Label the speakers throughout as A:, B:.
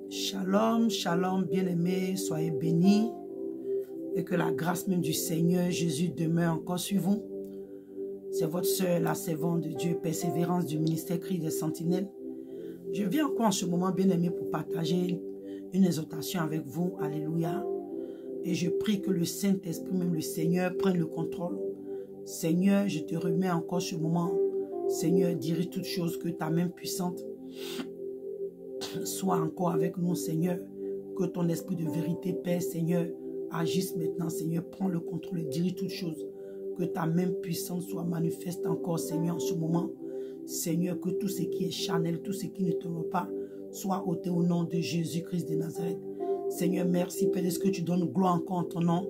A: Shalom, shalom, bien-aimés, soyez bénis et que la grâce même du Seigneur Jésus demeure encore sur vous. C'est votre sœur, la servante de Dieu, persévérance du ministère Cri des Sentinelles. Je viens encore en ce moment, bien-aimés, pour partager une exhortation avec vous. Alléluia. Et je prie que le Saint-Esprit, même le Seigneur, prenne le contrôle. Seigneur, je te remets encore ce moment. Seigneur, dirige toutes choses, que ta main puissante sois encore avec nous, Seigneur. Que ton esprit de vérité, Père, Seigneur, agisse maintenant, Seigneur. Prends le contrôle et dirige toutes choses. Que ta main puissante soit manifeste encore, Seigneur, en ce moment. Seigneur, que tout ce qui est charnel, tout ce qui ne te veut pas, soit ôté au nom de Jésus-Christ de Nazareth. Seigneur, merci, Père, est-ce que tu donnes gloire encore en ton nom?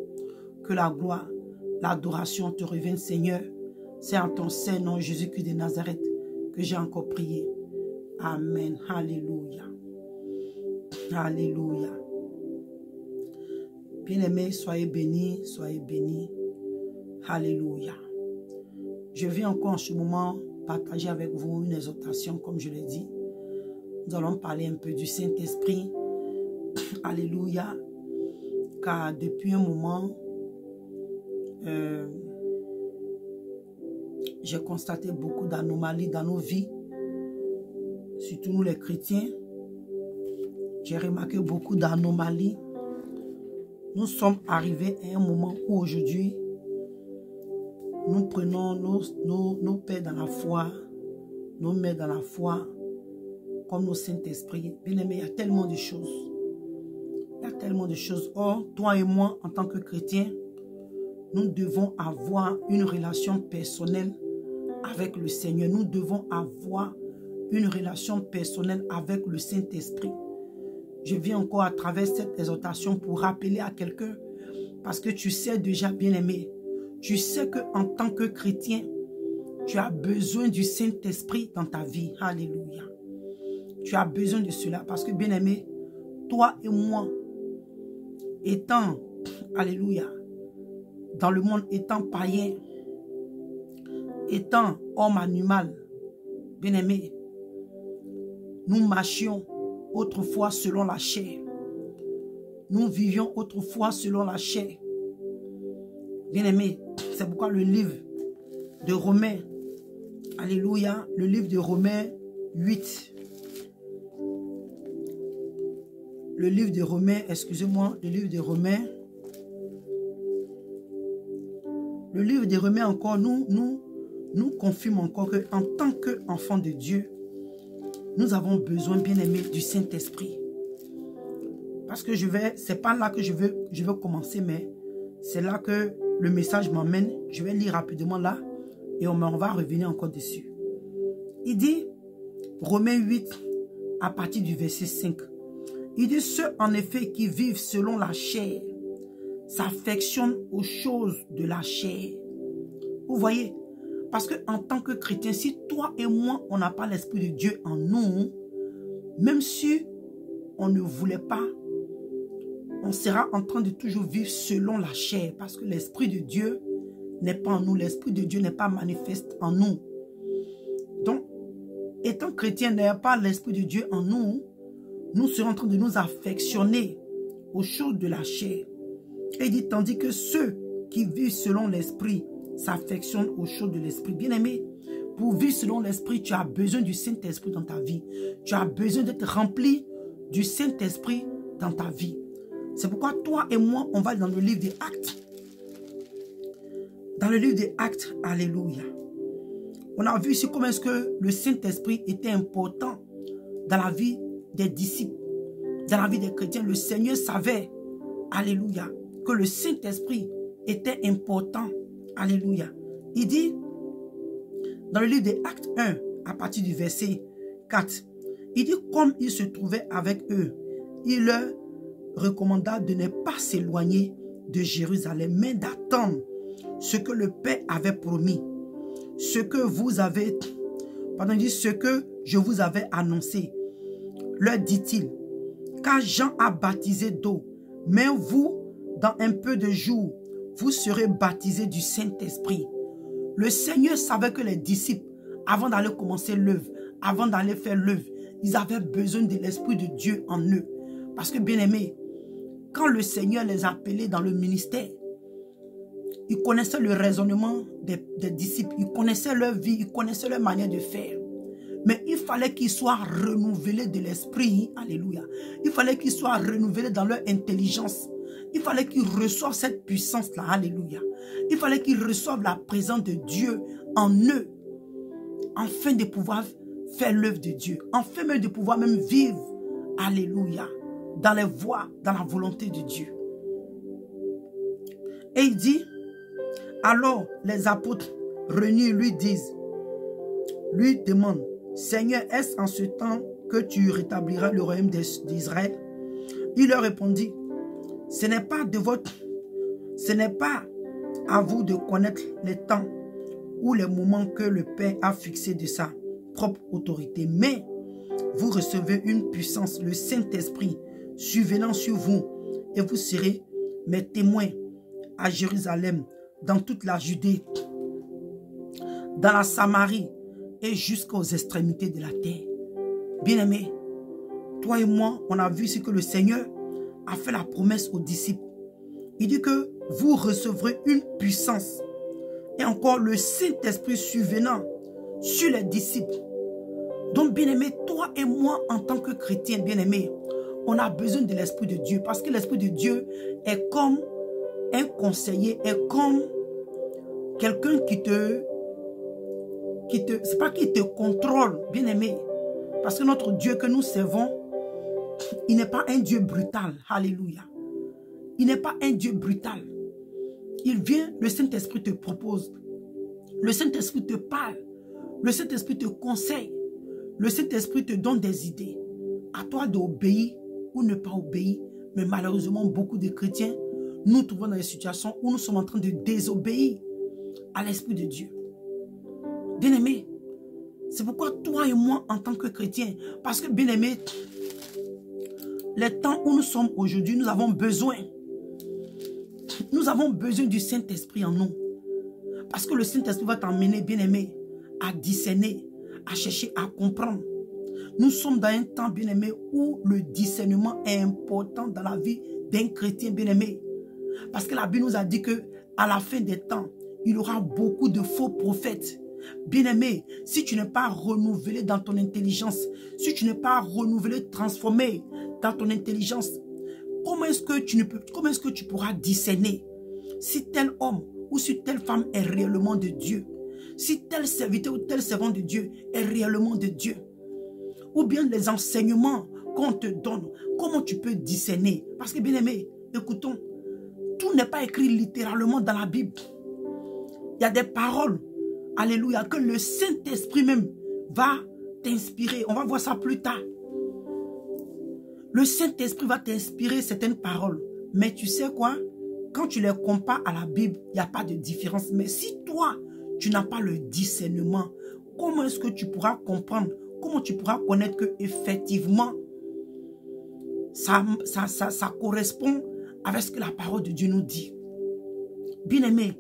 A: Que la gloire, l'adoration te revienne, Seigneur. C'est en ton saint nom, Jésus-Christ de Nazareth, que j'ai encore prié. Amen. Alléluia. Alléluia. Bien-aimés, soyez bénis, soyez bénis. Alléluia. Je viens encore en ce moment partager avec vous une exhortation, comme je l'ai dit. Nous allons parler un peu du Saint-Esprit. Alléluia. Car depuis un moment, j'ai constaté beaucoup d'anomalies dans nos vies. Surtout nous les chrétiens. J'ai remarqué beaucoup d'anomalies. Nous sommes arrivés à un moment où aujourd'hui, nous prenons nos pères dans la foi, nos mères dans la foi, comme nos Saint-Esprit. Bien aimé, il y a tellement de choses. Il y a tellement de choses. Or, toi et moi, en tant que chrétiens, nous devons avoir une relation personnelle avec le Seigneur. Nous devons avoir une relation personnelle avec le Saint-Esprit. Je viens encore à travers cette exhortation pour rappeler à quelqu'un, parce que tu sais déjà, bien-aimé, tu sais qu'en tant que chrétien, tu as besoin du Saint-Esprit dans ta vie. Alléluia. Tu as besoin de cela parce que, bien-aimé, toi et moi, étant, alléluia, dans le monde, étant païen, étant homme animal, bien-aimé, nous marchions autrefois selon la chair. Nous vivions autrefois selon la chair. Bien-aimé, c'est pourquoi le livre de Romains, alléluia, le livre de Romains 8. Le livre de Romains, excusez-moi, le livre de Romains. Le livre de Romains encore, nous confirme encore qu'en tant qu'enfants de Dieu, nous avons besoin, bien aimé, du Saint-Esprit. Parce que c'est pas là que je veux commencer, mais c'est là que le message m'emmène. Je vais lire rapidement là et on va revenir encore dessus. Il dit, Romains 8, à partir du verset 5. Il dit, ceux en effet qui vivent selon la chair s'affectionnent aux choses de la chair. Vous voyez? Parce qu'en tant que chrétien, si toi et moi, on n'a pas l'Esprit de Dieu en nous, même si on ne voulait pas, on sera en train de toujours vivre selon la chair. Parce que l'Esprit de Dieu n'est pas en nous. L'Esprit de Dieu n'est pas manifeste en nous. Donc, étant chrétien, n'ayant pas l'Esprit de Dieu en nous, nous serons en train de nous affectionner aux choses de la chair. Et il dit, tandis que ceux qui vivent selon l'Esprit s'affectionnent aux choses de l'Esprit. Bien-aimé, pour vivre selon l'Esprit, tu as besoin du Saint-Esprit dans ta vie. Tu as besoin d'être rempli du Saint-Esprit dans ta vie. C'est pourquoi toi et moi, on va dans le livre des Actes. Dans le livre des Actes, alléluia. On a vu ici comment est-ce que le Saint-Esprit était important dans la vie des disciples, dans la vie des chrétiens. Le Seigneur savait, alléluia, que le Saint-Esprit était important. Alléluia. Il dit, dans le livre des Actes 1, à partir du verset 4, il dit, comme il se trouvait avec eux, il leur recommanda de ne pas s'éloigner de Jérusalem, mais d'attendre ce que le Père avait promis, ce que vous avez, ce que je vous avais annoncé. Leur dit-il, car Jean a baptisé d'eau, mais vous, dans un peu de jours, vous serez baptisés du Saint-Esprit. Le Seigneur savait que les disciples, avant d'aller commencer l'œuvre, avant d'aller faire l'œuvre, ils avaient besoin de l'Esprit de Dieu en eux. Parce que, bien aimé, quand le Seigneur les appelait dans le ministère, ils connaissaient le raisonnement des disciples, ils connaissaient leur vie, ils connaissaient leur manière de faire. Mais il fallait qu'ils soient renouvelés de l'esprit. Alléluia. Il fallait qu'ils soient renouvelés dans leur intelligence. Il fallait qu'ils reçoivent cette puissance-là. Alléluia. Il fallait qu'ils reçoivent la présence de Dieu en eux, afin de pouvoir faire l'œuvre de Dieu, afin même de pouvoir même vivre, alléluia, dans les voies, dans la volonté de Dieu. Et il dit, alors les apôtres réunis lui demandent, Seigneur, est-ce en ce temps que tu rétabliras le royaume d'Israël? Il leur répondit, ce n'est pas à vous de connaître les temps ou les moments que le Père a fixé de sa propre autorité, mais vous recevez une puissance, le Saint-Esprit, survenant sur vous, et vous serez mes témoins à Jérusalem, dans toute la Judée, dans la Samarie et jusqu'aux extrémités de la terre. Bien-aimés, toi et moi, on a vu ce que le Seigneur a fait la promesse aux disciples. Il dit que vous recevrez une puissance et encore le Saint-Esprit survenant sur les disciples. Donc, bien-aimés, toi et moi, en tant que chrétiens, bien-aimés, on a besoin de l'Esprit de Dieu parce que l'Esprit de Dieu est comme un conseiller, est comme quelqu'un c'est pas qui te contrôle, bien-aimé. Parce que notre Dieu que nous servons, il n'est pas un Dieu brutal. Alléluia. Il n'est pas un Dieu brutal. Il vient, le Saint-Esprit te propose. Le Saint-Esprit te parle. Le Saint-Esprit te conseille. Le Saint-Esprit te donne des idées. À toi d'obéir ou ne pas obéir. Mais malheureusement, beaucoup de chrétiens, nous trouvons dans des situations où nous sommes en train de désobéir à l'Esprit de Dieu. Bien-aimé, c'est pourquoi toi et moi, en tant que chrétiens, parce que bien-aimé, les temps où nous sommes aujourd'hui, nous avons besoin du Saint-Esprit en nous. Parce que le Saint-Esprit va t'emmener, bien-aimé, à discerner, à chercher, à comprendre. Nous sommes dans un temps, bien-aimé, où le discernement est important dans la vie d'un chrétien, bien-aimé. Parce que la Bible nous a dit que à la fin des temps, il y aura beaucoup de faux prophètes. Bien-aimé, si tu n'es pas renouvelé dans ton intelligence, si tu n'es pas renouvelé, transformé dans ton intelligence, comment est-ce que tu pourras discerner si tel homme ou si telle femme est réellement de Dieu? Si tel serviteur ou tel servant de Dieu est réellement de Dieu? Ou bien les enseignements qu'on te donne, comment tu peux discerner? Parce que bien aimé, écoutons, tout n'est pas écrit littéralement dans la Bible. Il y a des paroles, alléluia, que le Saint-Esprit même va t'inspirer. On va voir ça plus tard. Le Saint-Esprit va t'inspirer certaines paroles. Mais tu sais quoi? Quand tu les compares à la Bible, il n'y a pas de différence. Mais si toi, tu n'as pas le discernement, comment est-ce que tu pourras comprendre? Comment tu pourras connaître que effectivement ça correspond avec ce que la parole de Dieu nous dit? Bien-aimé,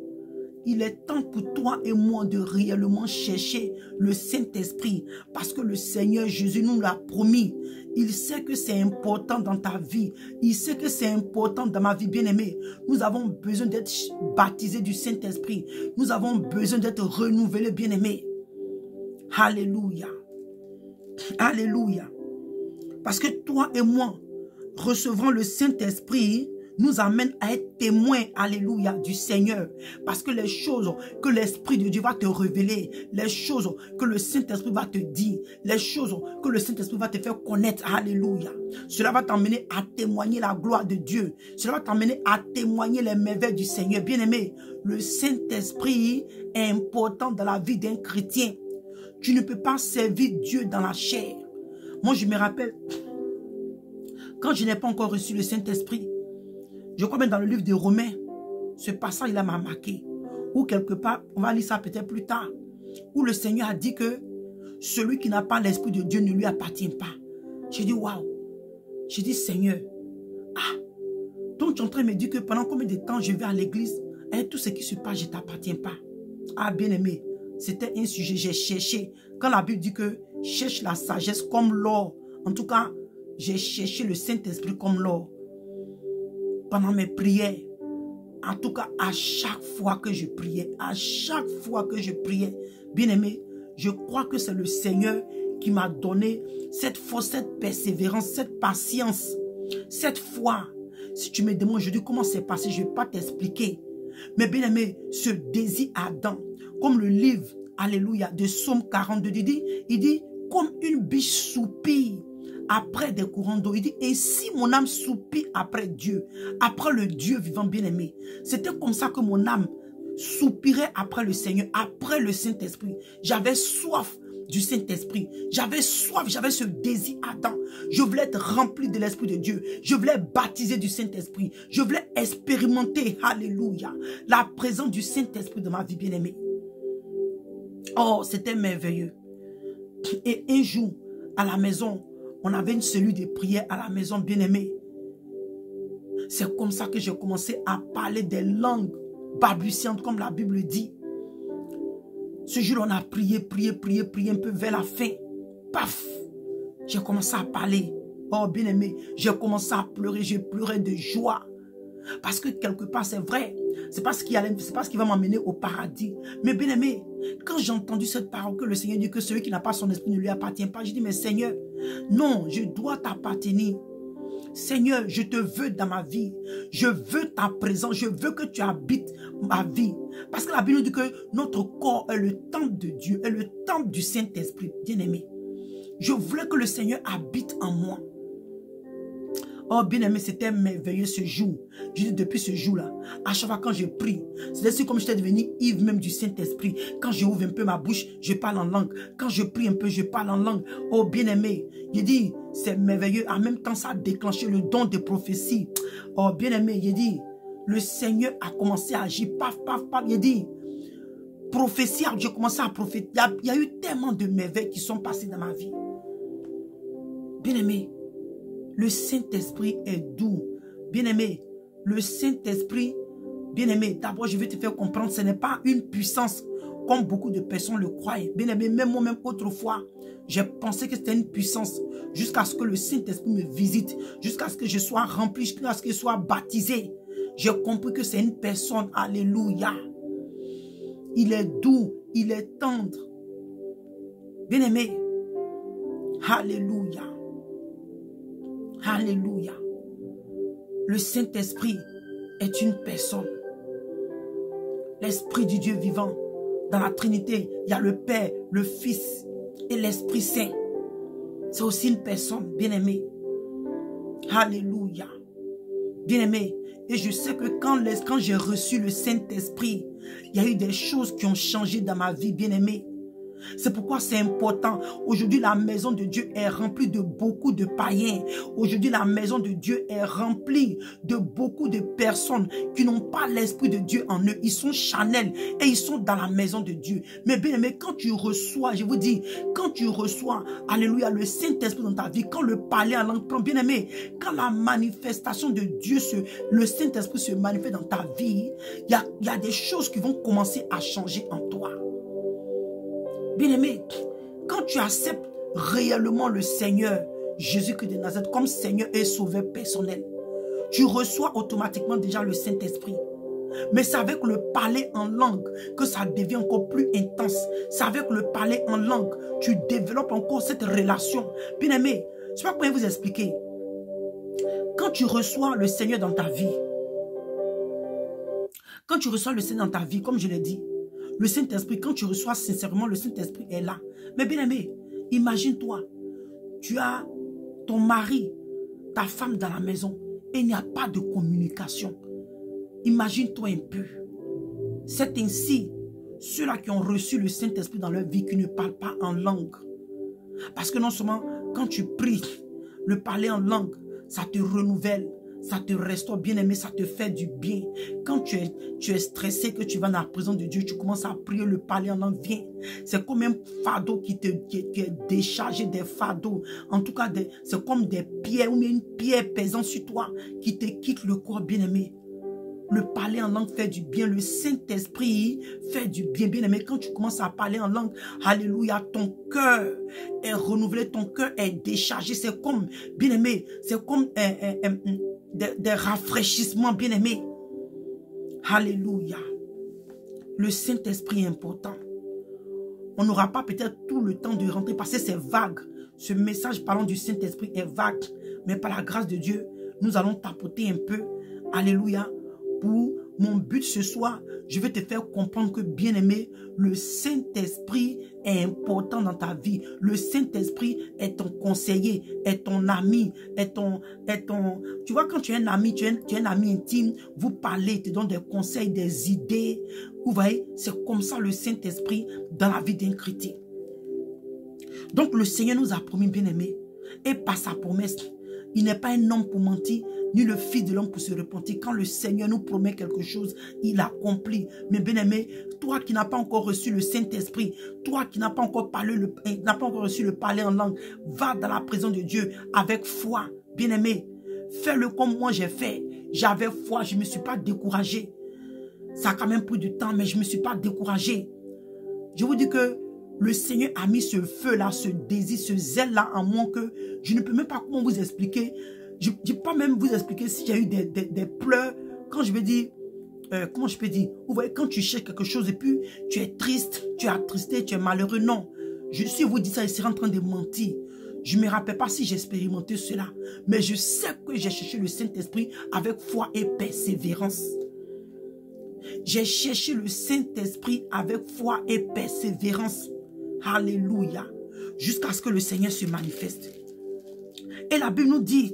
A: il est temps pour toi et moi de réellement chercher le Saint-Esprit parce que le Seigneur Jésus nous l'a promis. Il sait que c'est important dans ta vie. Il sait que c'est important dans ma vie, bien-aimée. Nous avons besoin d'être baptisés du Saint-Esprit. Nous avons besoin d'être renouvelés, bien-aimés. Alléluia. Alléluia. Parce que toi et moi, recevant le Saint-Esprit, nous amène à être témoins, alléluia, du Seigneur. Parce que les choses que l'Esprit de Dieu va te révéler, les choses que le Saint-Esprit va te dire, les choses que le Saint-Esprit va te faire connaître, alléluia. Cela va t'emmener à témoigner la gloire de Dieu. Cela va t'emmener à témoigner les merveilles du Seigneur. Bien-aimé, le Saint-Esprit est important dans la vie d'un chrétien. Tu ne peux pas servir Dieu dans la chair. Moi, je me rappelle, quand je n'ai pas encore reçu le Saint-Esprit, je crois même dans le livre de Romains, ce passage il m'a marqué. Ou quelque part, on va lire ça peut-être plus tard, où le Seigneur a dit que celui qui n'a pas l'Esprit de Dieu ne lui appartient pas. J'ai dit waouh. J'ai dit Seigneur, donc tu es en train de me dire que pendant combien de temps je vais à l'église et tout ce qui se passe, je ne t'appartiens pas. Ah bien aimé, c'était un sujet, j'ai cherché. Quand la Bible dit que cherche la sagesse comme l'or, en tout cas, j'ai cherché le Saint-Esprit comme l'or. Pendant mes prières, en tout cas, à chaque fois que je priais, bien-aimé, je crois que c'est le Seigneur qui m'a donné cette force, cette persévérance, cette patience, cette foi. Si tu me demandes aujourd'hui comment c'est passé, je ne vais pas t'expliquer. Mais bien aimé, ce désir ardent, comme le livre, alléluia, de Psaume 42, il dit, comme une biche soupire après des courants d'eau. Il dit, et si mon âme soupire après Dieu, après le Dieu vivant bien-aimé. C'était comme ça que mon âme soupirait après le Seigneur, après le Saint-Esprit. J'avais soif du Saint-Esprit. J'avais soif, j'avais ce désir ardent. Je voulais être rempli de l'Esprit de Dieu. Je voulais baptiser du Saint-Esprit. Je voulais expérimenter, alléluia, la présence du Saint-Esprit dans ma vie bien-aimée. Oh, c'était merveilleux. Et un jour, à la maison, on avait une cellule de prière à la maison bien-aimée. C'est comme ça que j'ai commencé à parler des langues balbutiantes, comme la Bible dit. Ce jour, on a prié un peu vers la fin. Paf! J'ai commencé à parler. Oh, bien-aimé, j'ai commencé à pleurer. J'ai pleuré de joie. Parce que quelque part, c'est vrai. C'est pas ce qui va m'amener au paradis. Mais bien-aimé, quand j'ai entendu cette parole que le Seigneur dit que celui qui n'a pas son esprit ne lui appartient pas, je dis, mais Seigneur, non, je dois t'appartenir. Seigneur, je te veux dans ma vie. Je veux ta présence. Je veux que tu habites ma vie. Parce que la Bible dit que notre corps est le temple de Dieu, est le temple du Saint-Esprit. Bien-aimé, je voulais que le Seigneur habite en moi. Oh, bien-aimé, c'était merveilleux ce jour. Je dis depuis ce jour-là, à chaque fois quand je prie, c'est comme j'étais devenu ivre même du Saint-Esprit. Quand je ouvre un peu ma bouche, je parle en langue. Quand je prie un peu, je parle en langue. Oh, bien-aimé, il dit, c'est merveilleux. En même temps, ça a déclenché le don de prophétie. Oh, bien-aimé, il dit, le Seigneur a commencé à agir. Paf, paf, paf. Il dit, prophétie, j'ai commencé à prophétiser. Il y a eu tellement de merveilles qui sont passées dans ma vie. Bien-aimé, le Saint-Esprit est doux. Bien-aimé, le Saint-Esprit, bien-aimé, d'abord je vais te faire comprendre, ce n'est pas une puissance comme beaucoup de personnes le croient. Bien-aimé, même moi-même autrefois, j'ai pensé que c'était une puissance jusqu'à ce que le Saint-Esprit me visite, jusqu'à ce que je sois rempli, jusqu'à ce que je sois baptisé. J'ai compris que c'est une personne, alléluia. Il est doux, il est tendre. Bien-aimé, alléluia. Alléluia. Le Saint-Esprit est une personne. L'Esprit du Dieu vivant. Dans la Trinité, il y a le Père, le Fils et l'Esprit Saint. C'est aussi une personne, bien-aimée. Alléluia. Bien-aimé. Et je sais que quand j'ai reçu le Saint-Esprit, il y a eu des choses qui ont changé dans ma vie, bien-aimé. C'est pourquoi c'est important. Aujourd'hui, la maison de Dieu est remplie de beaucoup de païens. Aujourd'hui, la maison de Dieu est remplie de beaucoup de personnes qui n'ont pas l'Esprit de Dieu en eux. Ils sont charnels et ils sont dans la maison de Dieu. Mais bien aimé, quand tu reçois, je vous dis, quand tu reçois, alléluia, le Saint-Esprit dans ta vie, quand le parler en langue prend, bien aimé, quand la manifestation de Dieu, le Saint-Esprit se manifeste dans ta vie, il y a des choses qui vont commencer à changer en toi. Bien-aimé, quand tu acceptes réellement le Seigneur, Jésus-Christ de Nazareth, comme Seigneur et Sauveur personnel, tu reçois automatiquement déjà le Saint-Esprit. Mais c'est avec le parler en langue que ça devient encore plus intense. C'est avec le parler en langue, tu développes encore cette relation. Bien-aimé, je ne sais pas comment vous expliquer. Quand tu reçois le Seigneur dans ta vie, comme je l'ai dit, le Saint-Esprit, quand tu reçois sincèrement, le Saint-Esprit est là. Mais bien aimé, imagine-toi, tu as ton mari, ta femme dans la maison et il n'y a pas de communication. Imagine-toi un peu. C'est ainsi, ceux-là qui ont reçu le Saint-Esprit dans leur vie, qui ne parlent pas en langue. Parce que non seulement, quand tu pries, le parler en langue, ça te renouvelle. Ça te restaure, bien aimé, ça te fait du bien. Quand tu es stressé, que tu vas dans la présence de Dieu, tu commences à prier, le parler en langue, viens. C'est comme un fardeau qui est déchargé des fardeaux. En tout cas, c'est comme des pierres ou une pierre pesant sur toi qui te quitte le corps, bien aimé. Le parler en langue fait du bien. Le Saint-Esprit fait du bien. Bien-aimé, quand tu commences à parler en langue, alléluia, ton cœur est renouvelé, ton cœur est déchargé. C'est comme, bien-aimé, c'est comme des rafraîchissements, bien-aimé. Alléluia. Le Saint-Esprit est important. On n'aura pas peut-être tout le temps de rentrer parce que c'est vague. Ce message parlant du Saint-Esprit est vague. Mais par la grâce de Dieu, nous allons tapoter un peu. Alléluia. Pour mon but ce soir, je vais te faire comprendre que, bien-aimé, le Saint-Esprit est important dans ta vie. Le Saint-Esprit est ton conseiller, est ton ami, est ton... Tu vois, quand tu es un ami, tu es un ami intime, vous parlez, il te donne des conseils, des idées. Vous voyez, c'est comme ça le Saint-Esprit dans la vie d'un chrétien. Donc, le Seigneur nous a promis, bien-aimé, et par sa promesse, il n'est pas un homme pour mentir, ni le fils de l'homme pour se repentir. Quand le Seigneur nous promet quelque chose, il accomplit. Mais bien-aimé, toi qui n'as pas encore reçu le Saint-Esprit, toi qui n'as pas encore reçu le parler en langue, va dans la présence de Dieu avec foi. Bien-aimé, fais-le comme moi j'ai fait. J'avais foi, je ne me suis pas découragé. Ça a quand même pris du temps, mais je ne me suis pas découragé. Je vous dis que le Seigneur a mis ce feu-là, ce désir, ce zèle-là en moi que je ne peux même pas comment vous expliquer. Je ne peux pas même vous expliquer si j'ai eu des pleurs. Quand je vais dire, comment je peux dire, vous voyez, quand tu cherches quelque chose et puis tu es triste, tu es attristé, tu es malheureux. Non, si vous dites ça, je serai en train de mentir. Je ne me rappelle pas si j'ai expérimenté cela. Mais je sais que j'ai cherché le Saint-Esprit avec foi et persévérance. J'ai cherché le Saint-Esprit avec foi et persévérance. Alléluia. Jusqu'à ce que le Seigneur se manifeste. Et la Bible nous dit,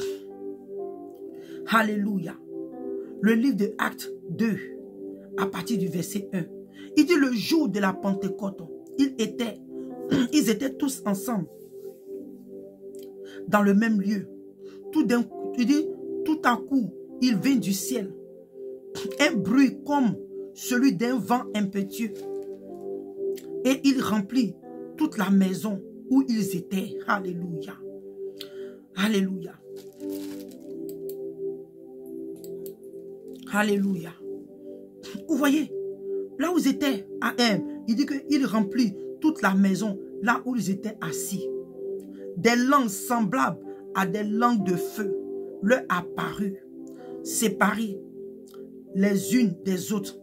A: alléluia, le livre de Actes 2, à partir du verset 1. Il dit le jour de la Pentecôte, ils étaient tous ensemble, dans le même lieu. Tout à coup, il vint du ciel un bruit comme celui d'un vent impétueux. Et il remplit toute la maison où ils étaient. Alléluia. Alléluia. Alléluia. Vous voyez, là où ils étaient, il dit qu'il remplit toute la maison, là où ils étaient assis. Des langues semblables à des langues de feu leur apparurent, séparées les unes des autres,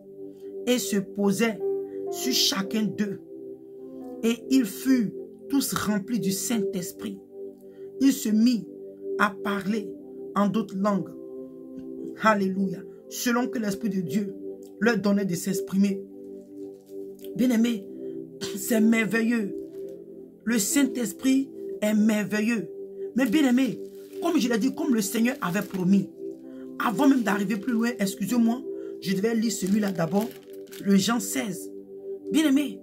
A: et se posaient sur chacun d'eux. Et ils furent tous remplis du Saint-Esprit. Il se mit à parler en d'autres langues. Alléluia. Selon que l'Esprit de Dieu leur donnait de s'exprimer. Bien-aimés, c'est merveilleux. Le Saint-Esprit est merveilleux. Mais bien-aimés, comme je l'ai dit, comme le Seigneur avait promis, avant même d'arriver plus loin, excusez-moi, je devais lire celui-là d'abord, le Jean 16. Bien-aimés,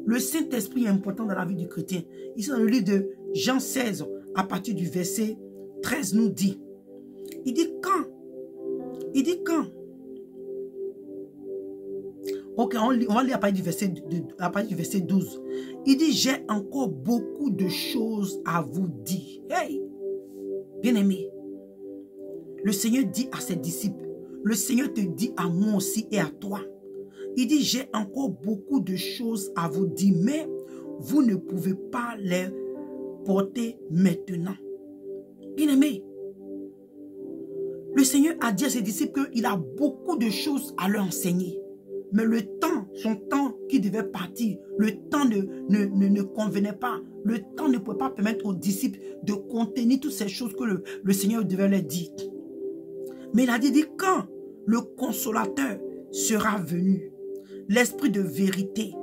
A: le Saint-Esprit est important dans la vie du chrétien. Ici, dans le livre de Jean 16, à partir du verset 13, nous dit, il dit quand? Ok, on va lire à partir du verset 12. Il dit, j'ai encore beaucoup de choses à vous dire. Hey! Bien-aimé, le Seigneur dit à ses disciples, le Seigneur te dit à moi aussi et à toi. Il dit, j'ai encore beaucoup de choses à vous dire, mais vous ne pouvez pas les porter maintenant. Bien-aimé, le Seigneur a dit à ses disciples qu'il a beaucoup de choses à leur enseigner. Mais le temps, son temps qui devait partir, le temps ne convenait pas. Le temps ne pouvait pas permettre aux disciples de contenir toutes ces choses que le Seigneur devait leur dire. Mais il a dit quand le consolateur sera venu, l'esprit de vérité,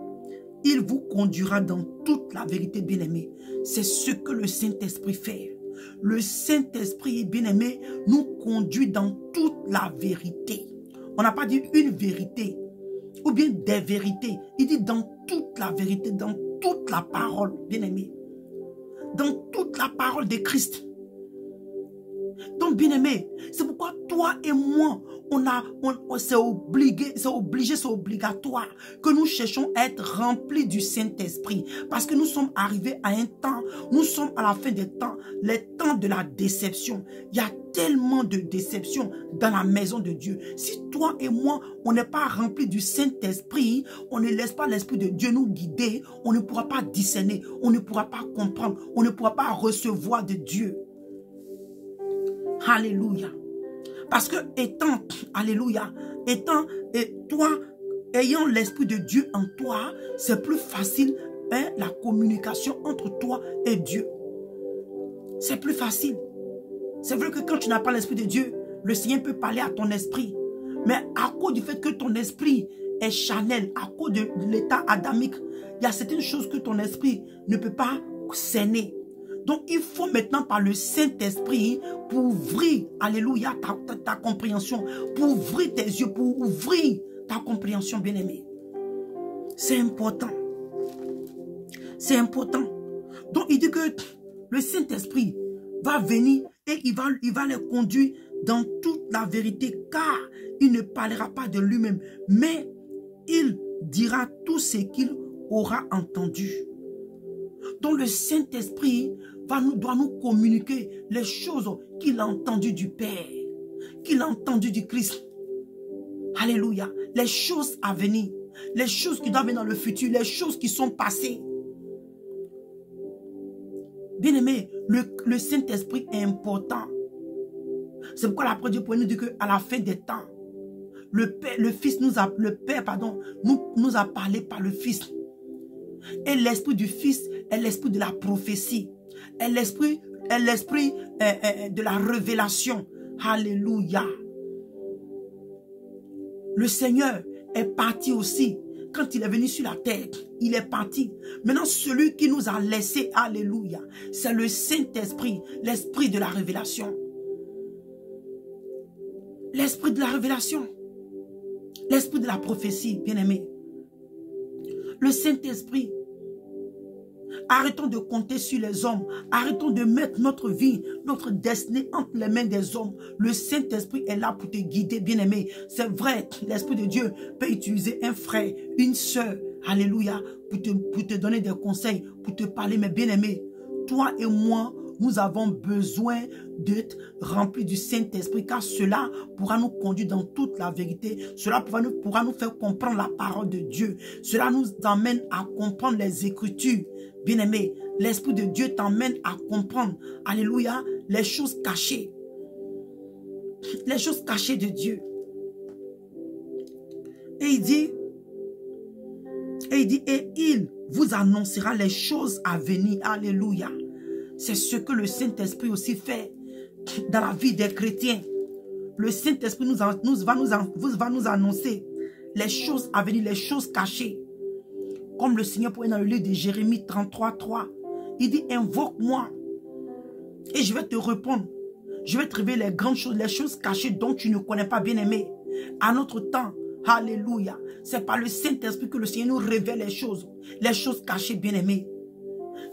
A: il vous conduira dans toute la vérité, bien-aimé. C'est ce que le Saint-Esprit fait. Le Saint-Esprit, bien-aimé, nous conduit dans toute la vérité. On n'a pas dit une vérité ou bien des vérités. Il dit dans toute la vérité, dans toute la parole, bien-aimé. Dans toute la parole de Christ. Donc, bien-aimé, c'est pourquoi toi et moi, c'est obligatoire que nous cherchons à être remplis du Saint-Esprit. Parce que nous sommes arrivés à un temps, nous sommes à la fin des temps, les temps de la déception. Il y a tellement de déception dans la maison de Dieu. Si toi et moi, on n'est pas remplis du Saint-Esprit, on ne laisse pas l'Esprit de Dieu nous guider, on ne pourra pas discerner, on ne pourra pas comprendre, on ne pourra pas recevoir de Dieu. Alléluia. Parce que alléluia, ayant l'Esprit de Dieu en toi, c'est plus facile la communication entre toi et Dieu. C'est plus facile. C'est vrai que quand tu n'as pas l'Esprit de Dieu, le Seigneur peut parler à ton esprit. Mais à cause du fait que ton esprit est charnel, à cause de l'état adamique, il y a certaines choses que ton esprit ne peut pas cerner. Donc, il faut maintenant par le Saint-Esprit pour ouvrir, alléluia, ta compréhension, pour ouvrir tes yeux, pour ouvrir ta compréhension, bien-aimé. C'est important. C'est important. Donc, il dit que le Saint-Esprit va venir et il va les conduire dans toute la vérité, car il ne parlera pas de lui-même, mais il dira tout ce qu'il aura entendu. Donc, le Saint-Esprit doit nous communiquer les choses qu'il a entendues du Père, qu'il a entendues du Christ. Alléluia. Les choses à venir, les choses qui doivent venir dans le futur, les choses qui sont passées. Bien-aimé, le Saint-Esprit est important. C'est pourquoi la parole de Dieu pour nous dit qu'à la fin des temps, le Père nous a parlé par le Fils. Et l'esprit du Fils est l'esprit de la prophétie. Est l'esprit de la révélation. Alléluia. Le Seigneur est parti aussi. Quand il est venu sur la terre, il est parti. Maintenant, celui qui nous a laissé, alléluia, c'est le Saint-Esprit, l'esprit de la révélation. L'esprit de la révélation. L'esprit de la prophétie, bien-aimé. Le Saint-Esprit. Arrêtons de compter sur les hommes. Arrêtons de mettre notre vie, notre destinée entre les mains des hommes. Le Saint-Esprit est là pour te guider, bien-aimé. C'est vrai, l'Esprit de Dieu peut utiliser un frère, une soeur, alléluia, pour te donner des conseils, pour te parler. Mais bien-aimé, toi et moi, nous avons besoin d'être remplis du Saint-Esprit, car cela pourra nous conduire dans toute la vérité. Cela pourra nous faire comprendre la parole de Dieu. Cela nous emmène à comprendre les Écritures. Bien-aimé, l'Esprit de Dieu t'emmène à comprendre, alléluia, les choses cachées. Les choses cachées de Dieu. Et il dit, et il vous annoncera les choses à venir. Alléluia. C'est ce que le Saint-Esprit aussi fait dans la vie des chrétiens. Le Saint-Esprit va nous annoncer les choses à venir, les choses cachées. Comme le Seigneur pourrait dans le livre de Jérémie 33, 3. Il dit, invoque-moi et je vais te répondre. Je vais te révéler les grandes choses, les choses cachées dont tu ne connais pas, bien-aimé. À notre temps, alléluia. C'est par le Saint-Esprit que le Seigneur nous révèle les choses cachées, bien-aimé.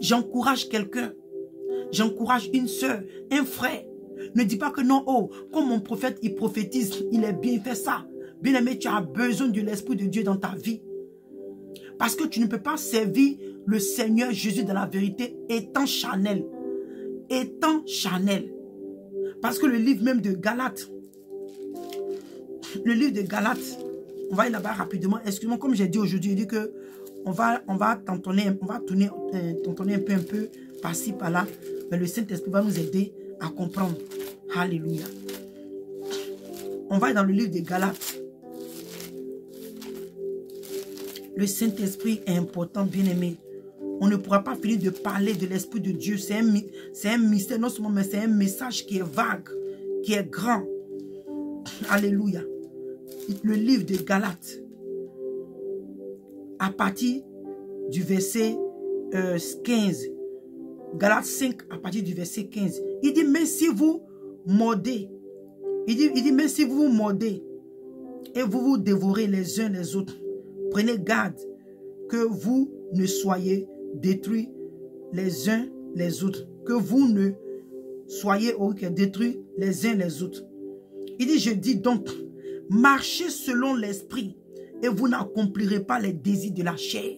A: J'encourage quelqu'un. J'encourage une soeur, un frère. Ne dis pas que non, oh, comme mon prophète, il prophétise, il est bien, il fait ça. Bien-aimé, tu as besoin de l'Esprit de Dieu dans ta vie. Parce que tu ne peux pas servir le Seigneur Jésus dans la vérité étant charnel. Étant charnel. Parce que le livre même de Galates, on va aller là-bas rapidement. Excuse-moi, comme j'ai dit aujourd'hui, il dit que on va tourner un peu par-ci, par-là. Mais le Saint-Esprit va nous aider à comprendre. Alléluia. On va dans le livre de Galates. Le Saint-Esprit est important, bien-aimé. On ne pourra pas finir de parler de l'Esprit de Dieu. C'est un mystère, non seulement, mais c'est un message qui est vague, qui est grand. Alléluia. Le livre de Galates, à partir du verset 15. Galates 5, à partir du verset 15. Il dit, mais si vous mordez, il dit, mais si vous mordez et vous vous dévorez les uns les autres, prenez garde que vous ne soyez détruits les uns les autres. Que vous ne soyez détruits les uns les autres. Il dit, je dis donc, marchez selon l'esprit et vous n'accomplirez pas les désirs de la chair.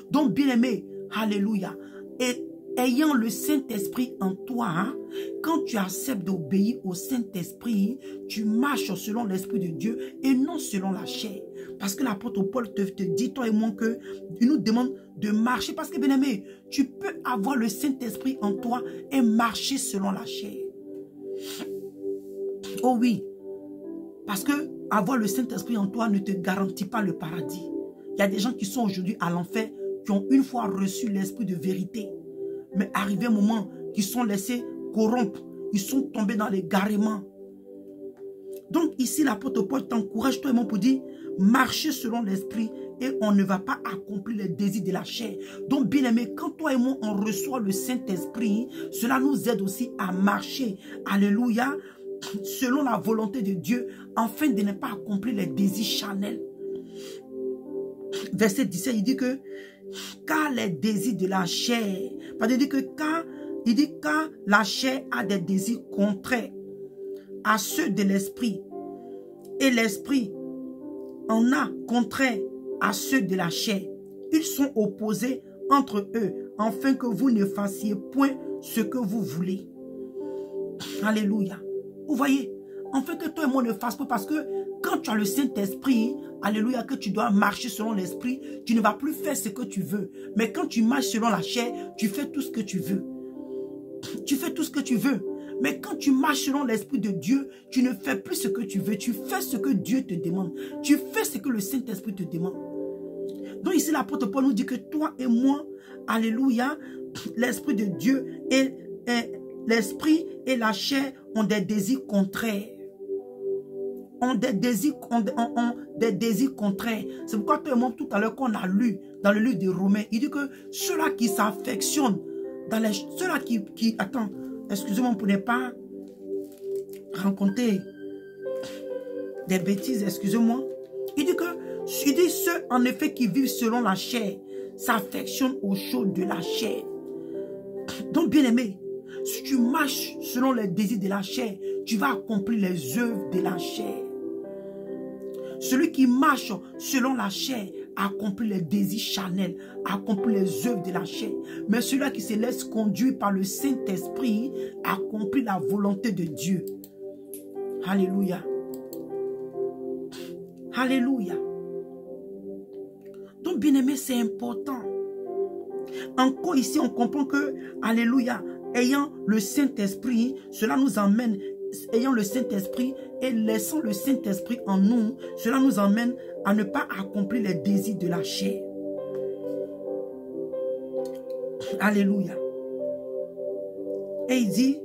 A: Donc, bien-aimé, alléluia, et ayant le Saint-Esprit en toi, hein, quand tu acceptes d'obéir au Saint-Esprit, tu marches selon l'Esprit de Dieu et non selon la chair. Parce que l'apôtre Paul te dit, toi et moi, il nous demande de marcher. Parce que, bien-aimé, tu peux avoir le Saint-Esprit en toi et marcher selon la chair. Oh oui, parce que avoir le Saint-Esprit en toi ne te garantit pas le paradis. Il y a des gens qui sont aujourd'hui à l'enfer, qui ont une fois reçu l'esprit de vérité. Mais arrivé un moment, qu'ils sont laissés corrompre. Ils sont tombés dans l'égarement. Donc ici, l'apôtre Paul t'encourage toi et moi pour dire, marchez selon l'esprit et on ne va pas accomplir les désirs de la chair. Donc bien aimé, quand toi et moi, on reçoit le Saint-Esprit, cela nous aide aussi à marcher. Alléluia. Selon la volonté de Dieu, afin de ne pas accomplir les désirs charnels. Verset 17, il dit que car les désirs de la chair, il dit que car la chair a des désirs contraires à ceux de l'esprit, et l'esprit en a contraire à ceux de la chair. Ils sont opposés entre eux, afin que vous ne fassiez point ce que vous voulez. Alléluia. Vous voyez, enfin que toi et moi ne fassions pas, parce que quand tu as le Saint-Esprit, alléluia, que tu dois marcher selon l'Esprit, tu ne vas plus faire ce que tu veux. Mais quand tu marches selon la chair, tu fais tout ce que tu veux. Tu fais tout ce que tu veux. Mais quand tu marches selon l'Esprit de Dieu, tu ne fais plus ce que tu veux. Tu fais ce que Dieu te demande. Tu fais ce que le Saint-Esprit te demande. Donc ici, l'apôtre Paul nous dit que toi et moi, alléluia, l'Esprit de Dieu et l'Esprit et la chair ont des désirs contraires. Ont des désirs contraires. C'est pourquoi toi et moi, tout à l'heure, qu'on a lu dans le livre de Romains, il dit que ceux-là qui s'affectionnent, ceux-là qui attends, excusez-moi pour ne pas rencontrer des bêtises, excusez-moi. Il dit ceux en effet qui vivent selon la chair s'affectionnent aux choses de la chair. Donc bien aimé, si tu marches selon les désirs de la chair, tu vas accomplir les œuvres de la chair. Celui qui marche selon la chair accomplit les désirs charnels, accomplit les œuvres de la chair. Mais celui qui se laisse conduire par le Saint-Esprit accomplit la volonté de Dieu. Alléluia. Alléluia. Donc bien aimé, c'est important. Encore ici, on comprend que, alléluia, ayant le Saint-Esprit, cela nous emmène, ayant le Saint-Esprit et laissant le Saint-Esprit en nous, cela nous emmène à ne pas accomplir les désirs de la chair. Alléluia. Et il dit,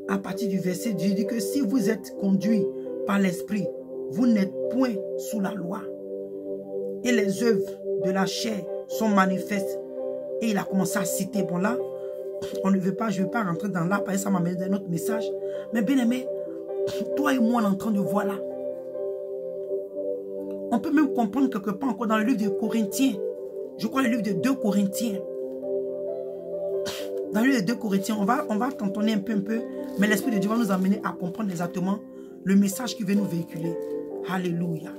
A: à partir du verset 10, il dit que si vous êtes conduits par l'Esprit, vous n'êtes point sous la loi. Et les œuvres de la chair sont manifestes. Et il a commencé à citer, bon là, on ne veut pas, je ne veux pas rentrer dans là, parce que ça m'amène dans un autre message. Mais bien aimé, toi et moi, on est en train de voir là. On peut même comprendre quelque part encore dans le livre de Corinthiens. Je crois le livre de 2 Corinthiens. Dans le livre de 2 Corinthiens, on va t'entonner un peu, mais l'Esprit de Dieu va nous amener à comprendre exactement le message qui veut nous véhiculer. Alléluia.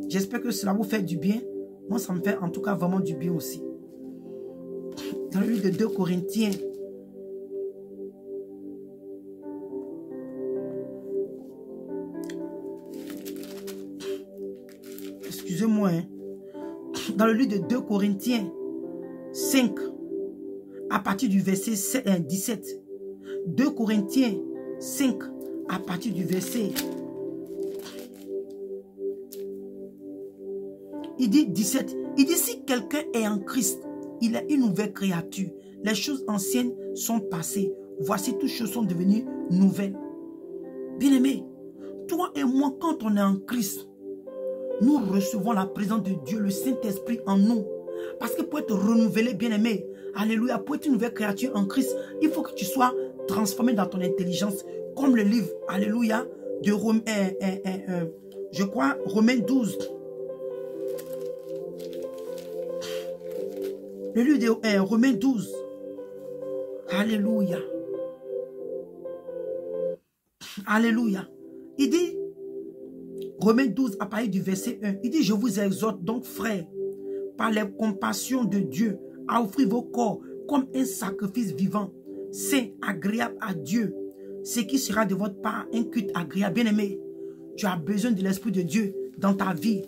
A: J'espère que cela vous fait du bien. Moi, ça me fait en tout cas vraiment du bien aussi. Dans le livre de 2 Corinthiens. Excusez-moi. Hein. Dans le livre de 2 Corinthiens 5, à partir du verset 17. 2 Corinthiens 5, à partir du verset. Il dit 17. Il dit si quelqu'un est en Christ, il est une nouvelle créature. Les choses anciennes sont passées. Voici, toutes choses sont devenues nouvelles. Bien-aimé, toi et moi, quand on est en Christ, nous recevons la présence de Dieu, le Saint-Esprit en nous. Parce que pour être renouvelé, bien-aimé, alléluia, pour être une nouvelle créature en Christ, il faut que tu sois transformé dans ton intelligence. Comme le livre, alléluia, de Romains, je crois, Romains 12. Le livre de Romains 12. Alléluia. Alléluia. Il dit, Romains 12, à partir du verset 1, il dit, je vous exhorte donc, frères, par les compassions de Dieu, à offrir vos corps comme un sacrifice vivant, saint, agréable à Dieu, ce qui sera de votre part un culte agréable. Bien-aimé, tu as besoin de l'Esprit de Dieu dans ta vie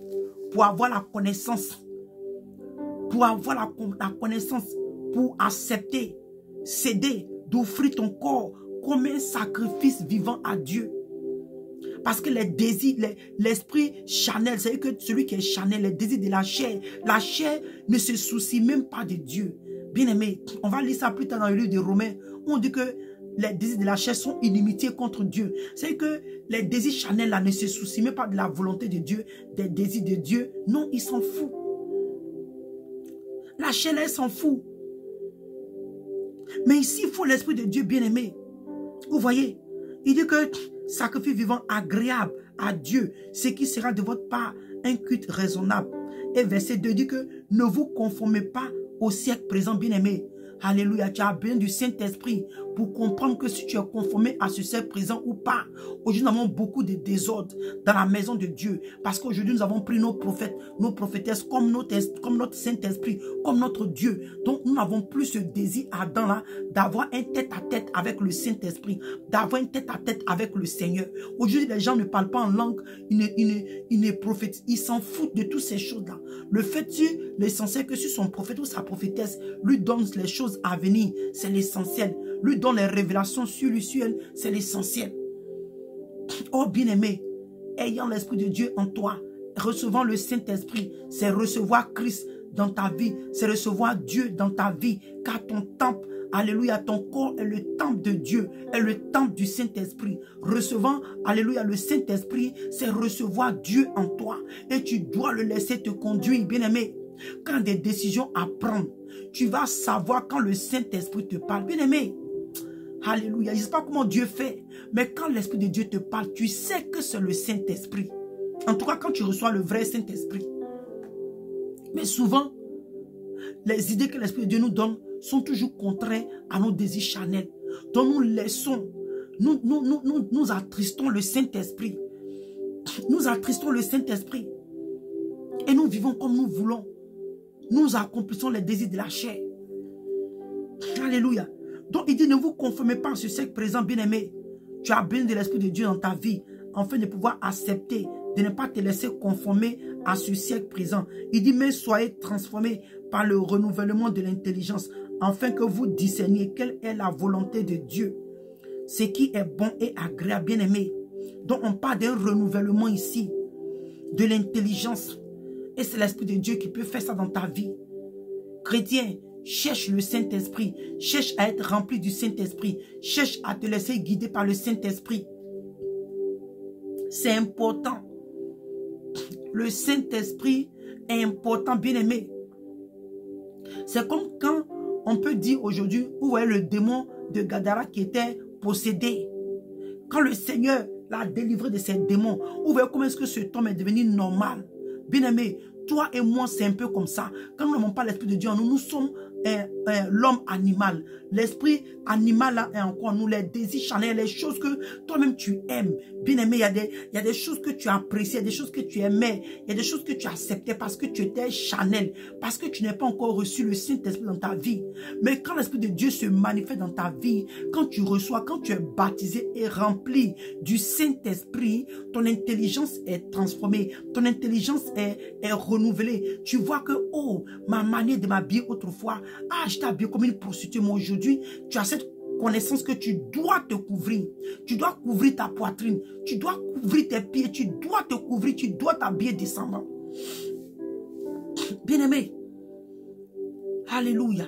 A: pour avoir la connaissance, pour accepter, céder, d'offrir ton corps comme un sacrifice vivant à Dieu. Parce que les désirs, l'esprit charnel, c'est que celui qui est charnel, les désirs de la chair ne se soucie même pas de Dieu. Bien aimé, on va lire ça plus tard dans le livre de Romains, où on dit que les désirs de la chair sont inimitiés contre Dieu. C'est que les désirs charnels là ne se soucient même pas de la volonté de Dieu, des désirs de Dieu. Non, ils s'en foutent. La chair, elle s'en fout. Mais ici, il faut l'Esprit de Dieu bien aimé. Vous voyez, il dit que sacrifice vivant agréable à Dieu, ce qui sera de votre part un culte raisonnable. Et verset 2 dit que ne vous conformez pas au siècle présent, bien aimé. Alléluia, tu as besoin du Saint-Esprit pour comprendre que si tu es conformé à ce siècle présent ou pas. Aujourd'hui, nous avons beaucoup de désordre dans la maison de Dieu. Parce qu'aujourd'hui, nous avons pris nos prophètes, nos prophétesses comme notre Saint-Esprit, comme notre Dieu. Donc, nous n'avons plus ce désir ardent là d'avoir un tête-à-tête avec le Saint-Esprit, d'avoir un tête-à-tête avec le Seigneur. Aujourd'hui, les gens ne parlent pas en langue, ils ne prophétisent, ils s'en foutent de toutes ces choses-là. Le fait, l'essentiel que si son prophète ou sa prophétesse lui donne les choses à venir, c'est l'essentiel. Lui donne les révélations sur lui, sur elle, c'est l'essentiel. Oh bien-aimé, ayant l'Esprit de Dieu en toi, recevant le Saint-Esprit, c'est recevoir Christ dans ta vie, c'est recevoir Dieu dans ta vie, car ton temple, alléluia, ton corps est le temple de Dieu, est le temple du Saint-Esprit. Recevant, alléluia, le Saint-Esprit, c'est recevoir Dieu en toi. Et tu dois le laisser te conduire, bien-aimé. Quand des décisions à prendre, tu vas savoir quand le Saint-Esprit te parle. Bien-aimé, alléluia, je ne sais pas comment Dieu fait, mais quand l'Esprit de Dieu te parle, tu sais que c'est le Saint-Esprit. En tout cas, quand tu reçois le vrai Saint-Esprit. Mais souvent, les idées que l'Esprit de Dieu nous donne sont toujours contraires à nos désirs charnels. Donc nous laissons, nous attristons le Saint-Esprit. Nous attristons le Saint-Esprit. Et nous vivons comme nous voulons. Nous accomplissons les désirs de la chair. Alléluia. Donc il dit, ne vous conformez pas à ce siècle présent, bien-aimé. Tu as besoin de l'Esprit de Dieu dans ta vie, afin de pouvoir accepter, de ne pas te laisser conformer à ce siècle présent. Il dit, mais soyez transformés par le renouvellement de l'intelligence, afin que vous discerniez quelle est la volonté de Dieu, ce qui est bon et agréable, bien-aimé. Donc on parle d'un renouvellement ici, de l'intelligence. Et c'est l'Esprit de Dieu qui peut faire ça dans ta vie. Chrétien, cherche le Saint-Esprit. Cherche à être rempli du Saint-Esprit. Cherche à te laisser guider par le Saint-Esprit. C'est important. Le Saint-Esprit est important, bien-aimé. C'est comme quand on peut dire aujourd'hui, vous voyez le démon de Gadara qui était possédé. Quand le Seigneur l'a délivré de ces démons, vous voyez comment est-ce que cet homme est devenu normal. Bien-aimé, toi et moi, c'est un peu comme ça. Quand nous n'avons pas l'Esprit de Dieu en nous, nous sommes l'homme animal. L'esprit animal là est encore nous, les désirs charnels, les choses que toi-même tu aimes. Bien-aimé, il y a des choses que tu apprécies, il y a des choses que tu aimais, il y a des choses que tu acceptais parce que tu étais charnel, parce que tu n'as pas encore reçu le Saint-Esprit dans ta vie. Mais quand l'Esprit de Dieu se manifeste dans ta vie, quand tu reçois, quand tu es baptisé et rempli du Saint-Esprit, ton intelligence est transformée, ton intelligence est renouvelée. Tu vois que, oh, ma manière de m'habiller autrefois, ah, je t'habille comme une prostituée, mais aujourd'hui, tu as cette connaissance que tu dois te couvrir. Tu dois couvrir ta poitrine. Tu dois couvrir tes pieds. Tu dois te couvrir. Tu dois t'habiller décemment. Bien-aimé. Alléluia.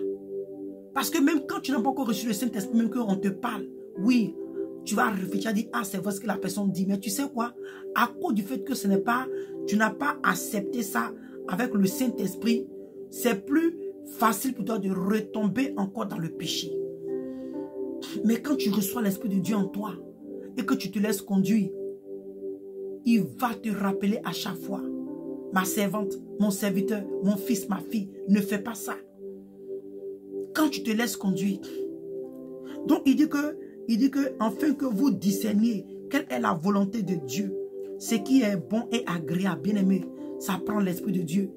A: Parce que même quand tu n'as pas encore reçu le Saint-Esprit, même qu'on te parle, oui, tu vas réfléchir, dire, ah, c'est vrai ce que la personne dit. Mais tu sais quoi? À cause du fait que ce n'est pas, tu n'as pas accepté ça avec le Saint-Esprit, c'est plus facile pour toi de retomber encore dans le péché. Mais quand tu reçois l'Esprit de Dieu en toi et que tu te laisses conduire, il va te rappeler à chaque fois, ma servante, mon serviteur, mon fils, ma fille, ne fais pas ça. Quand tu te laisses conduire. Donc il dit que afin que vous discerniez quelle est la volonté de Dieu, ce qui est bon et agréable, bien-aimé, ça prend l'Esprit de Dieu.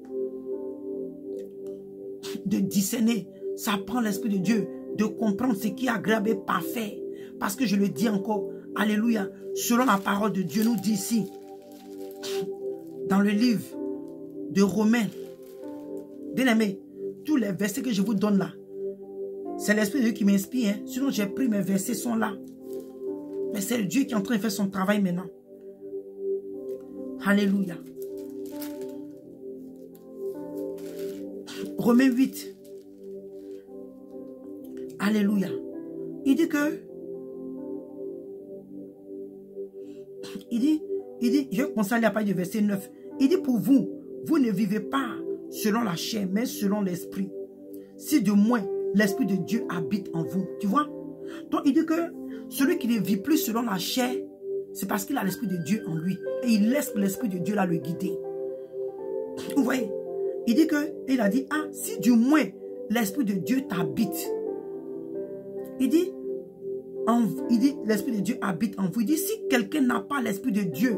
A: De discerner, ça prend l'Esprit de Dieu. De comprendre ce qui est agréable et parfait. Parce que je le dis encore, alléluia, selon la parole de Dieu nous dit ici, dans le livre de Romains, bien-aimé, tous les versets que je vous donne là, c'est l'Esprit de Dieu qui m'inspire. Hein. Sinon, j'ai pris mes versets, sont là. Mais c'est Dieu qui est en train de faire son travail maintenant. Alléluia. Romains 8. Alléluia. Il dit que... Il dit, je pense à la page du verset 9. Il dit pour vous, vous ne vivez pas selon la chair, mais selon l'esprit. Si de moins, l'Esprit de Dieu habite en vous. Tu vois? Donc il dit que celui qui ne vit plus selon la chair, c'est parce qu'il a l'Esprit de Dieu en lui. Et il laisse l'Esprit de Dieu là le guider. Vous voyez? Il dit que, il a dit, ah, si du moins l'Esprit de Dieu t'habite. Il dit, l'Esprit de Dieu habite en vous. Il dit, si quelqu'un n'a pas l'Esprit de Dieu,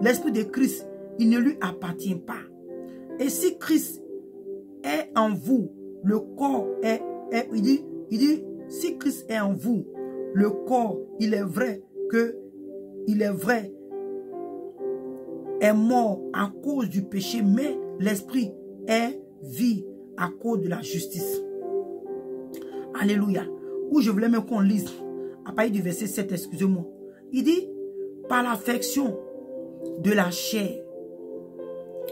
A: l'Esprit de Christ, il ne lui appartient pas. Et si Christ est en vous, le corps il dit, si Christ est en vous, le corps, il est vrai, est mort à cause du péché, mais l'esprit est vie à cause de la justice. Alléluia. Où je voulais même qu'on lise, à partir du verset 7, excusez-moi. Il dit, par l'affection de la chair.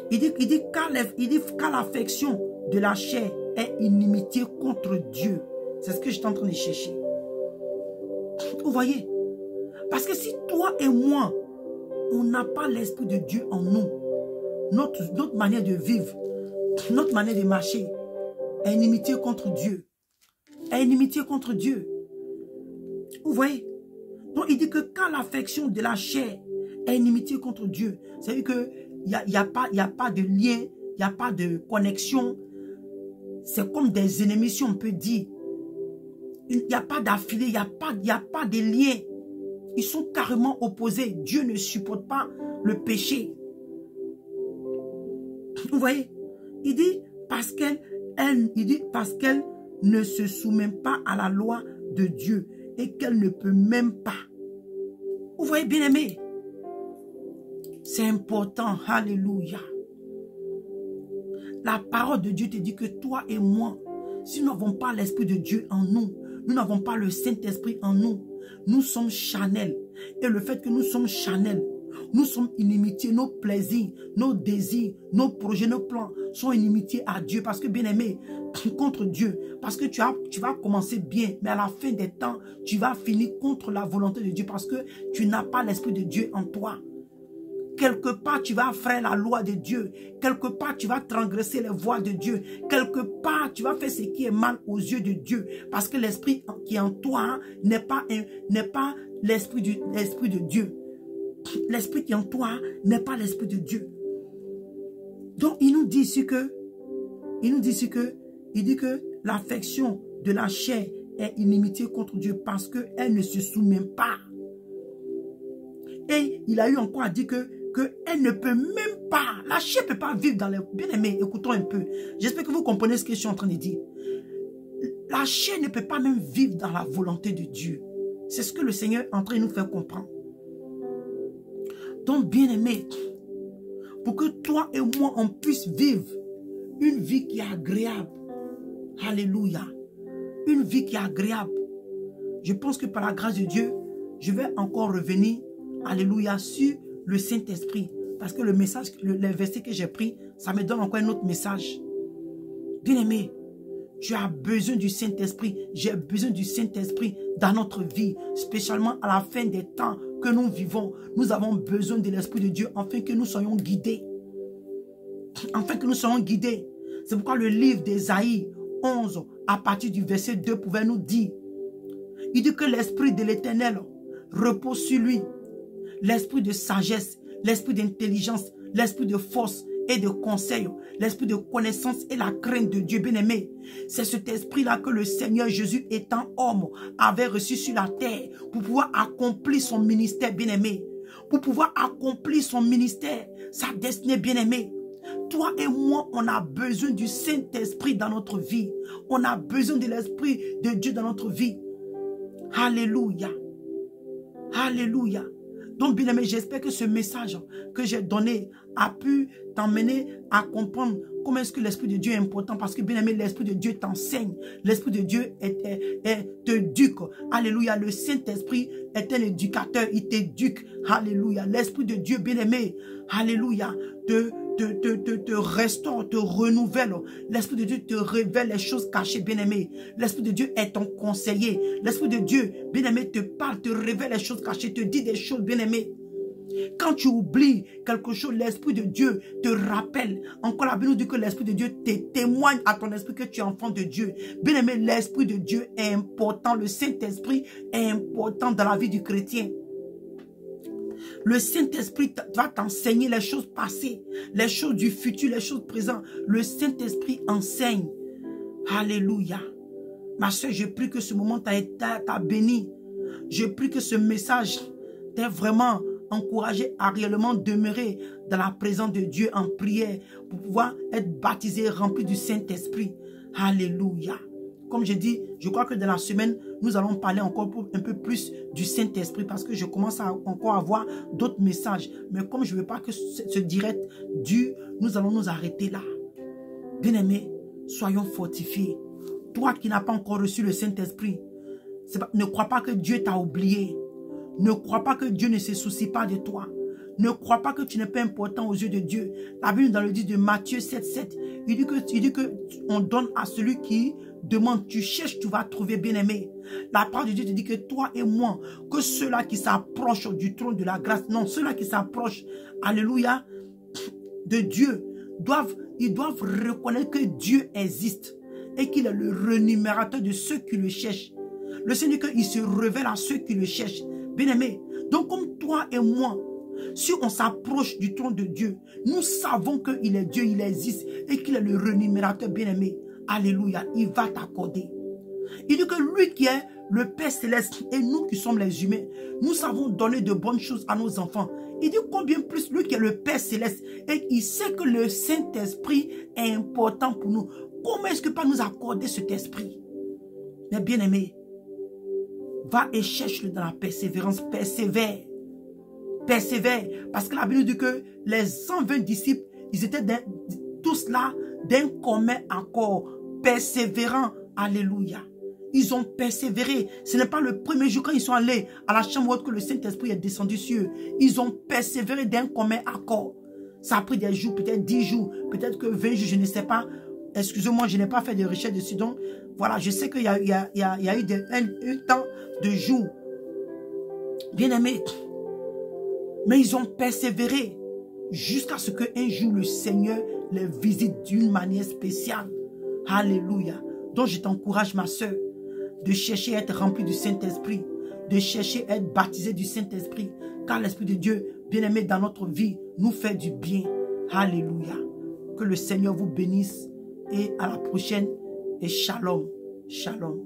A: Il dit car l'affection de la chair est inimitié contre Dieu. C'est ce que je suis en train de chercher. Vous voyez? Parce que si toi et moi, on n'a pas l'Esprit de Dieu en nous, notre manière de vivre, notre manière de marcher, est inimitié contre Dieu. Est inimitié contre Dieu. Vous voyez? Donc il dit que quand l'affection de la chair est inimitié contre Dieu, c'est-à-dire qu'il n'y a pas de lien, il n'y a pas de connexion. C'est comme des ennemis, si on peut dire. Il n'y a pas d'affilée, il n'y a pas de lien. Ils sont carrément opposés. Dieu ne supporte pas le péché. Vous voyez? Il dit parce qu'elle ne se soumet pas à la loi de Dieu et qu'elle ne peut même pas. Vous voyez, bien aimé? C'est important. Alléluia. La parole de Dieu te dit que toi et moi, si nous n'avons pas l'Esprit de Dieu en nous, nous n'avons pas le Saint-Esprit en nous, nous sommes charnels. Et le fait que nous sommes charnels, nous sommes inimitiés, nos plaisirs, nos désirs, nos projets, nos plans sont inimitiés à Dieu. Parce que bien aimé, contre Dieu, parce que tu vas commencer bien, mais à la fin des temps, tu vas finir contre la volonté de Dieu parce que tu n'as pas l'Esprit de Dieu en toi. Quelque part, tu vas faire la loi de Dieu. Quelque part, tu vas transgresser les voies de Dieu. Quelque part, tu vas faire ce qui est mal aux yeux de Dieu. Parce que l'esprit qui est en toi n'est pas l'esprit de Dieu. L'esprit qui est en toi n'est pas l'esprit de Dieu. Donc, il dit que l'affection de la chair est inimitié contre Dieu parce qu'elle ne se soumet pas. Et il a eu encore à dire qu'elle ne peut même pas, la chair ne peut pas vivre dans les... Bien-aimés, écoutons un peu. J'espère que vous comprenez ce que je suis en train de dire. La chair ne peut pas même vivre dans la volonté de Dieu. C'est ce que le Seigneur est en train de nous faire comprendre. Donc, bien-aimés, pour que toi et moi, on puisse vivre une vie qui est agréable. Alléluia. Une vie qui est agréable. Je pense que par la grâce de Dieu, je vais encore revenir, alléluia, sur le Saint-Esprit. Parce que le message, les versets que j'ai pris, ça me donne encore un autre message. Bien-aimé, tu as besoin du Saint-Esprit. J'ai besoin du Saint-Esprit dans notre vie, spécialement à la fin des temps que nous vivons. Nous avons besoin de l'Esprit de Dieu afin que nous soyons guidés. Afin que nous soyons guidés. C'est pourquoi le livre d'Ésaïe 11, à partir du verset 2, pouvait nous dire, il dit que l'Esprit de l'Éternel repose sur lui. L'esprit de sagesse, l'esprit d'intelligence, l'esprit de force et de conseil, l'esprit de connaissance et la crainte de Dieu bien-aimé. C'est cet esprit-là que le Seigneur Jésus, étant homme, avait reçu sur la terre pour pouvoir accomplir son ministère bien-aimé. pour pouvoir accomplir son ministère, sa destinée, bien-aimé. Toi et moi, on a besoin du Saint-Esprit dans notre vie. On a besoin de l'Esprit de Dieu dans notre vie. Alléluia. Alléluia. Donc, bien-aimé, j'espère que ce message que j'ai donné a pu t'emmener à comprendre comment est-ce que l'Esprit de Dieu est important. Parce que, bien-aimé, l'Esprit de Dieu t'enseigne. L'Esprit de Dieu t'éduque. Alléluia. Le Saint-Esprit est un éducateur. Il t'éduque. Alléluia. L'Esprit de Dieu, bien-aimé, alléluia, te restaure, te renouvelle. L'Esprit de Dieu te révèle les choses cachées, bien-aimé. L'Esprit de Dieu est ton conseiller. L'Esprit de Dieu, bien-aimé, te parle, te révèle les choses cachées, te dit des choses, bien-aimé. Quand tu oublies quelque chose, l'Esprit de Dieu te rappelle. Encore la Bible nous dit que l'Esprit de Dieu te témoigne à ton esprit que tu es enfant de Dieu. Bien-aimé, l'Esprit de Dieu est important. Le Saint-Esprit est important dans la vie du chrétien. Le Saint-Esprit va t'enseigner les choses passées, les choses du futur, les choses présentes. Le Saint-Esprit enseigne. Alléluia. Ma soeur, je prie que ce moment t'a béni. Je prie que ce message t'ait vraiment encouragé à réellement demeurer dans la présence de Dieu en prière pour pouvoir être baptisé, rempli du Saint-Esprit. Alléluia. Comme je dis, je crois que dans la semaine, nous allons parler encore un peu plus du Saint-Esprit parce que je commence à encore avoir d'autres messages. Mais comme je ne veux pas que ce direct dure, nous allons nous arrêter là. Bien-aimés, soyons fortifiés. Toi qui n'as pas encore reçu le Saint-Esprit, ne crois pas que Dieu t'a oublié. Ne crois pas que Dieu ne se soucie pas de toi. Ne crois pas que tu n'es pas important aux yeux de Dieu. La Bible dans le dit de Matthieu 7,7, il dit que on donne à celui qui demande, tu cherches, tu vas trouver, bien-aimé. La parole de Dieu te dit que toi et moi, que ceux-là qui s'approchent du trône de la grâce, non, ceux-là qui s'approchent, alléluia, de Dieu, ils doivent reconnaître que Dieu existe et qu'il est le rémunérateur de ceux qui le cherchent. Le Seigneur, il se révèle à ceux qui le cherchent. Bien-aimé, donc comme toi et moi, si on s'approche du trône de Dieu, nous savons qu'il est Dieu, il existe et qu'il est le rémunérateur, bien-aimé. Alléluia, il va t'accorder. Il dit que lui qui est le Père Céleste et nous qui sommes les humains, nous savons donner de bonnes choses à nos enfants. Il dit combien plus lui qui est le Père Céleste et il sait que le Saint-Esprit est important pour nous. Comment est-ce que pas nous accorder cet esprit? Mais bien-aimé, va et cherche-le dans la persévérance, persévère. Persévère. Parce que la Bible dit que les 120 disciples, ils étaient tous là d'un commun accord, persévérant. Alléluia. Ils ont persévéré. Ce n'est pas le premier jour quand ils sont allés à la chambre haute que le Saint-Esprit est descendu sur eux. Ils ont persévéré d'un commun accord. Ça a pris des jours, peut-être 10 jours, peut-être que 20 jours, je ne sais pas. Excusez-moi, je n'ai pas fait de recherche dessus. Donc, voilà, je sais qu'il y a eu un temps de jours. Bien-aimés, mais ils ont persévéré jusqu'à ce qu'un jour le Seigneur les visite d'une manière spéciale. Alléluia. Donc je t'encourage, ma soeur, de chercher à être rempli du Saint-Esprit, de chercher à être baptisé du Saint-Esprit, car l'Esprit de Dieu, bien-aimé dans notre vie, nous fait du bien. Alléluia. Que le Seigneur vous bénisse et à la prochaine et shalom. Shalom.